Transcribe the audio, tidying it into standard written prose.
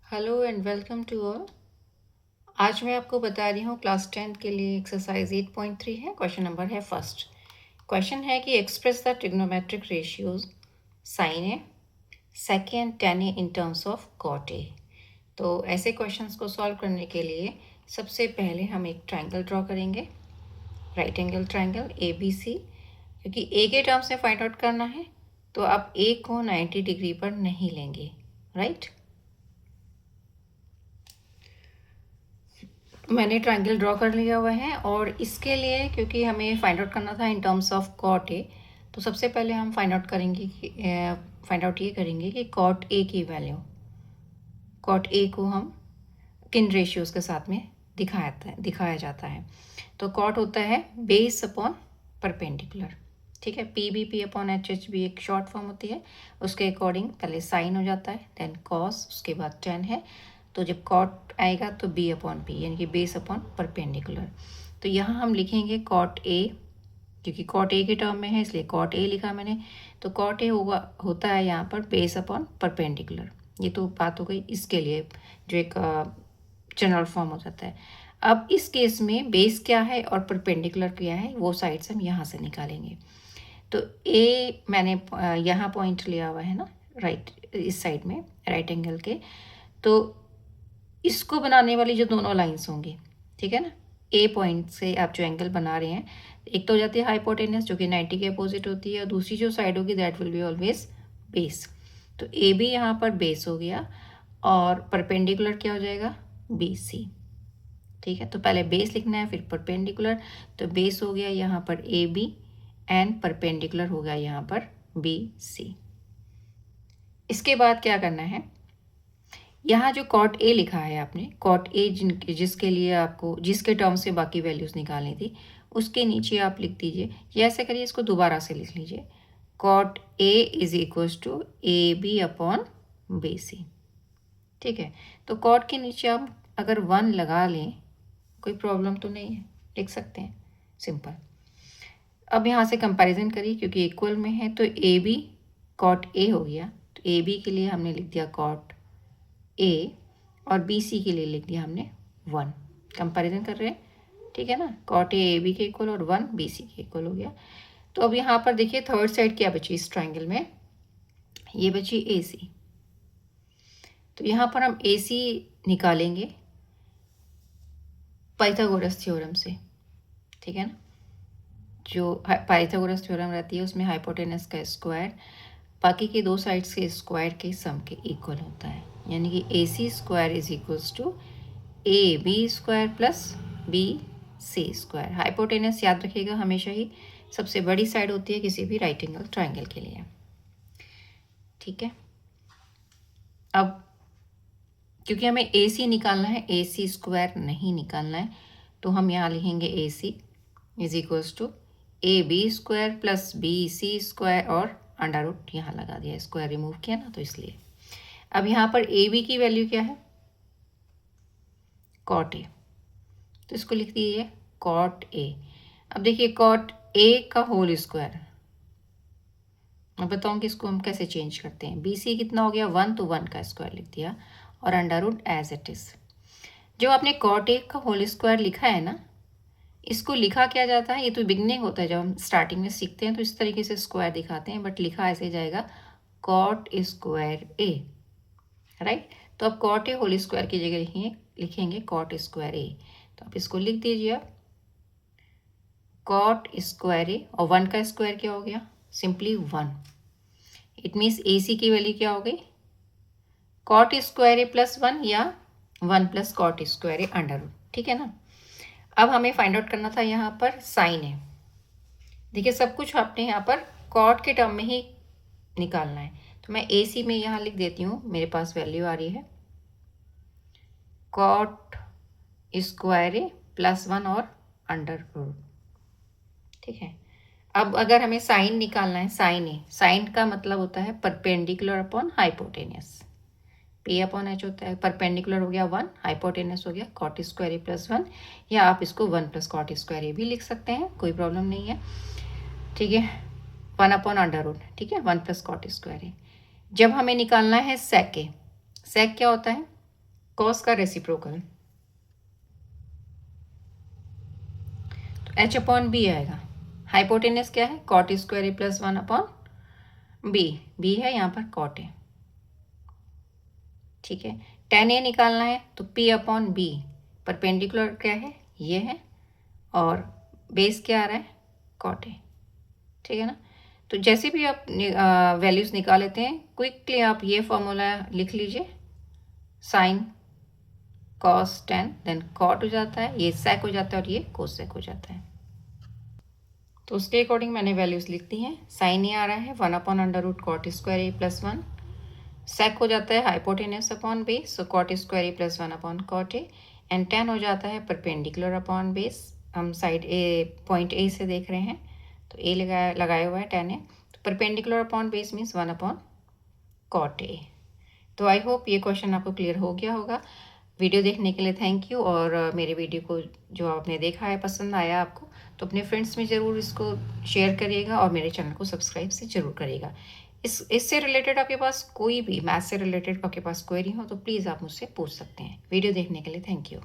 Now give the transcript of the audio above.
Hello and welcome to all. आज मैं आपको बता रही हूँ क्लास 10 के लिए एक्सरसाइज 8.3 है। क्वेश्चन नंबर है फर्स्ट। क्वेश्चन है कि express the trigonometric ratios sine A sec tan A in terms of cot A. तो ऐसे क्वेश्चंस को सॉल्व करने के लिए सबसे पहले हम एक ट्राइंगल ड्रॉ करेंगे, right angle triangle A B C. क्योंकि ए के टर्म्स में फाइंड आउट करना है तो आप ए को 90 डिग्री पर नहीं लेंगे, राइट। मैंने ट्रायंगल ड्रॉ कर लिया हुआ है और इसके लिए क्योंकि हमें फाइंड आउट करना था in terms of cot A, तो सबसे पहले हम फाइंड आउट ये करेंगे कि कॉट ए की वैल्यू, कॉट ए को हम किन रेशियोज़ के साथ में दिखाया जाता है। तो कॉट होता है बेस अपॉन परपेंडिकुलर, ठीक है। P B P upon H H भी एक शॉर्ट फॉर्म होती है, उसके अकॉर्डिंग पहले साइन हो जाता है, देन कॉस, उसके बाद टेन है। तो जब कॉट आएगा तो बी अपॉन पी, यानी कि बेस अपॉन परपेंडिकुलर। तो यहाँ हम लिखेंगे कॉट ए, क्योंकि कॉट ए के टर्म में है इसलिए कॉट ए लिखा मैंने। तो कॉट ए होता है यहाँ पर बेस अपॉन परपेंडिकुलर। ये तो बात हो गई इसके लिए, जो एक जनरल फॉर्म हो जाता है। अब इस केस में बेस क्या है और परपेंडिकुलर क्या है वो साइड्स हम यहाँ से निकालेंगे। तो ए मैंने यहाँ पॉइंट लिया हुआ है ना, राइट, इस साइड में राइट एंगल के। तो इसको बनाने वाली जो दोनों लाइंस होंगी, ठीक है ना, ए पॉइंट से आप जो एंगल बना रहे हैं, एक तो हो जाती है हाइपोटेनस जो कि 90 के अपोजिट होती है, और दूसरी जो साइड होगी that will be always base. तो ए भी यहाँ पर बेस हो गया और परपेंडिकुलर क्या हो जाएगा, बी सी, ठीक है। तो पहले बेस लिखना है फिर परपेंडिकुलर। तो बेस हो गया यहाँ पर ए बी एंड परपेंडिकुलर हो गया यहाँ पर बी सी। इसके बाद क्या करना है, यहाँ जो कॉट ए लिखा है आपने, कॉट ए जिसके लिए आपको जिसके टर्म से बाकी वैल्यूज़ निकालनी थी, उसके नीचे आप लिख दीजिए, या ऐसे करिए इसको दोबारा से लिख लीजिए, cot A is equals to A B upon B C, ठीक है। तो कॉट के नीचे आप अगर 1 लगा लें कोई प्रॉब्लम तो नहीं है, लिख सकते हैं, सिंपल। अब यहाँ से कंपैरिजन करिए क्योंकि इक्वल में है, तो ए बी कॉट ए हो गया, तो ए बी के लिए हमने लिख दिया कॉट ए और बी सी के लिए लिख दिया हमने 1। कंपैरिजन कर रहे हैं, ठीक है ना, कॉट ए बी के इक्वल और 1 बी सी के इक्वल हो गया। तो अब यहाँ पर देखिए थर्ड साइड क्या बची इस ट्राइंगल में, ये बची ए सी। तो यहाँ पर हम ए सी निकालेंगे पाइथागोरस थ्योरम से, ठीक है ना। जो पाइथागोरस थ्योरम रहती है उसमें हाइपोटेनस का स्क्वायर बाकी के दो साइड्स के स्क्वायर के सम के इक्वल होता है, यानी कि A C square is equals to A B square plus B C square. Hypotenuse याद रखिएगा हमेशा ही सबसे बड़ी साइड होती है किसी भी राइट एंगल ट्राइंगल के लिए, ठीक है। अब क्योंकि हमें ए सी निकालना है, ए सी स्क्वायर नहीं निकालना है, तो हम यहाँ लिखेंगे A C is equals to A B square plus B C square और अंडर रूट यहाँ लगा दिया, स्क्वायर रिमूव किया ना तो इसलिए। अब यहाँ पर ए बी की वैल्यू क्या है, कॉट ए, तो इसको लिख दीजिए कॉट ए। अब देखिए कॉट ए का होल स्क्वायर, मैं बताऊँ कि इसको हम कैसे चेंज करते हैं। बी सी कितना हो गया 1, तो 1 का स्क्वायर लिख दिया और under root as it is. जो आपने कॉट ए का होल स्क्वायर लिखा है ना, इसको लिखा क्या जाता है, ये तो बिगनिंग होता है, जब हम स्टार्टिंग में सीखते हैं तो इस तरीके से स्क्वायर दिखाते हैं, बट लिखा ऐसे जाएगा कॉट स्क्वायर ए, राइट। तो अब कॉट ए होल स्क्वायर की जगह लिखेंगे कॉट स्क्वायर ए। तो आप इसको लिख दीजिए आप कॉट स्क्वायर ए, और 1 का स्क्वायर क्या हो गया, सिंपली 1। इट मीन्स ए सी की वैल्यू क्या हो गई, कॉट स्क्वायर ए प्लस 1 या 1 plus cot square A under root, ठीक है ना। अब हमें फाइंड आउट करना था यहाँ पर साइन है। देखिए सब कुछ आपने यहाँ पर कॉट के टर्म में ही निकालना है, तो मैं ए सी में यहाँ लिख देती हूँ, मेरे पास वैल्यू आ रही है कॉट स्क्वायर ए प्लस 1 और अंडर रूट, ठीक है। अब अगर हमें साइन निकालना है, साइन ए, साइन का मतलब होता है perpendicular upon hypotenuse, P upon H होता है। परपेंडिकुलर हो गया 1, हाइपोटेनस हो गया कॉट स्क्वायर ए प्लस 1, या आप इसको 1 प्लस कॉट स्क्वायर ए भी लिख सकते हैं, कोई प्रॉब्लम नहीं है, ठीक है। 1 अपॉन अंडर रूट, ठीक है, 1 प्लस कॉट स्क्वायर ए। जब हमें निकालना है सेक ए, सेक क्या होता है, कॉस का रेसिप्रोकल तो एच अपॉन बी आएगा। हाइपोटेनस क्या है? Cot square A plus 1 upon B है यहाँ पर कॉट है, ठीक है। टेन ए निकालना है तो पी अपॉन बी, परपेंडिकुलर क्या है? ये है, और बेस क्या आ रहा है? कॉट है, ठीक है ना। तो जैसे भी आप वैल्यूज़ निकाल लेते हैं, क्विकली आप ये फॉर्मूला लिख लीजिए, sine cos tan then cot हो जाता है, ये सेक हो जाता है और ये कोसेक हो जाता है। तो उसके अकॉर्डिंग मैंने वैल्यूज़ लिख दी हैं। साइन ये आ रहा है 1 upon under root cot square A plus 1, sec हो जाता है hypotenuse upon base, so cot square A plus 1 upon cot A, and tan हो जाता है परपेंडिकुलर अपॉन बेस। हम साइड ए पॉइंट ए से देख रहे हैं तो ए लगाया हुआ है टेन ए, तो perpendicular upon base means 1 upon cot A. तो आई होप ये क्वेश्चन आपको क्लियर हो गया होगा। वीडियो देखने के लिए थैंक यू, और मेरे वीडियो को जो आपने देखा है पसंद आया आपको तो अपने फ्रेंड्स में ज़रूर इसको शेयर करिएगा और मेरे चैनल को सब्सक्राइब से ज़रूर करिएगा। इससे रिलेटेड आपके पास कोई भी मैथ से रिलेटेड आपके पास क्वेरी हो तो प्लीज़ आप मुझसे पूछ सकते हैं। वीडियो देखने के लिए थैंक यू।